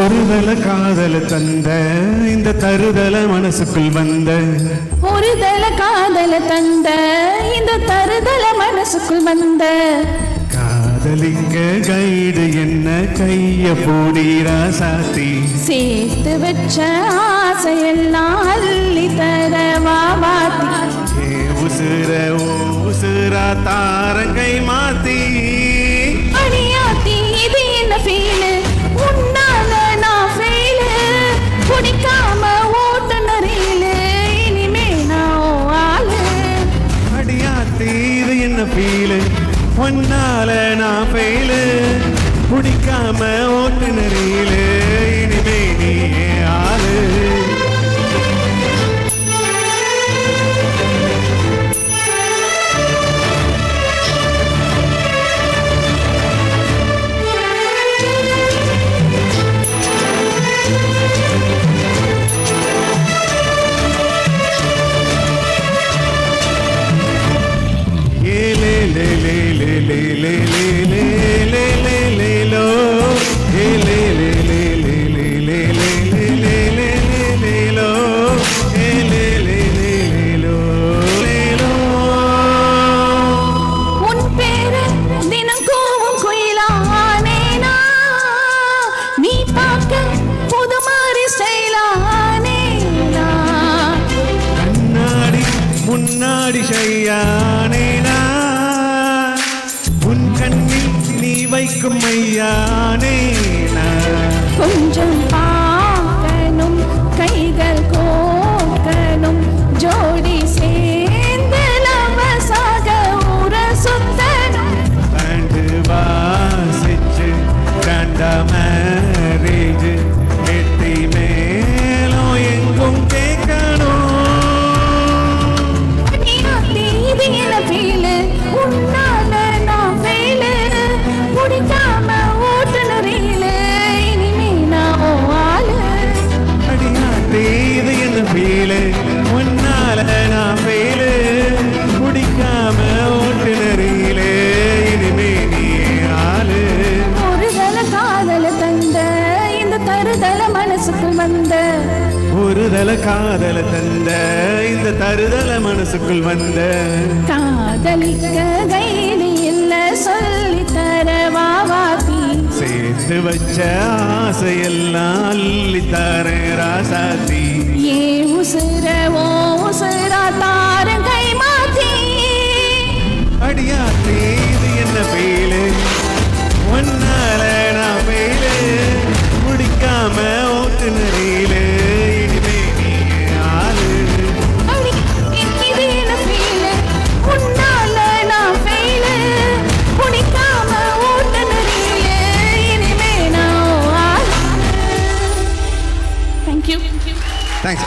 ஒருதல காதல தந்த இந்த தருதல மனசுக்குள் வந்த ஒருதல காதல தந்த இந்த தருதல மனசுக்குள் வந்த காதலிக்க கைடு என்ன கைய போடீரா சாத்தி சேர்த்து வச்ச ஆசையெல்லாம் அள்ளி தரவா வாத்தி உசுர உசுரா தாரங்கை மாத்தி அடியாத்தி இது என்ன ஃபீலு உன்னால நான் ஃபெயிலு குடிக்காம ஓட்டுநரிலு இனிமே நான் ஆளு அடியாத்தி இது என்ன ஃபீலு ஒன்னால நான் ஃபெயிலு குடிக்காம ஓட்டுநரிலு இனிமே நீ ஆளு முன்னாடி ஷையானேனா உன் கண்ணில் நீ வைக்கும் மையானேனா கொஞ்சம் பார்க்கணும் கைகள் கோக்கணும் ஜோடி சேர்ந்து லவசாக ஊர சுத்தணும் பண்டு வாசிச்சு கண்ட மேரேஜ் எட்டி மேலோ எங்கும் கேட்கணும் உன்னால நான் ஃபெயிலு குடிக்காம ஓட்டுநரிலு இனிமே நான் ஆளு அடியாத்தி இது என்ன ஃபீலு உன்னால நான் ஃபெயிலு குடிக்காம ஓட்டுநரிலு இனிமே நீ ஆளு ஒருதல காதல தந்த இந்த தருதல மனசுக்குள் வந்த ஒருதல காதல தந்த இந்த தருதல மனசுக்குள் வந்த காதலிக்க கைது இல்ல சொல்லி தரவா வாத்தி சேர்த்து வச்ச ஆசையெல்லாம் அள்ளி தரே ராசாத்தி ஏ உசுர ஓ உசுரா தாரங்கை மாத்தி அடியாத்தி இது என்ன ஃபீலு ஒன்னால நான் ஃபெயிலு முடிக்காம ஓட்டுநரிலு இனிமே நீ ஆளு இது என்ன ஃபீலு உன்னால நான் ஃபெயிலு குடிக்காம ஓட்டுநரிலு இனிமே நான் ஆளு. Thank you. தேங்க்ஸ்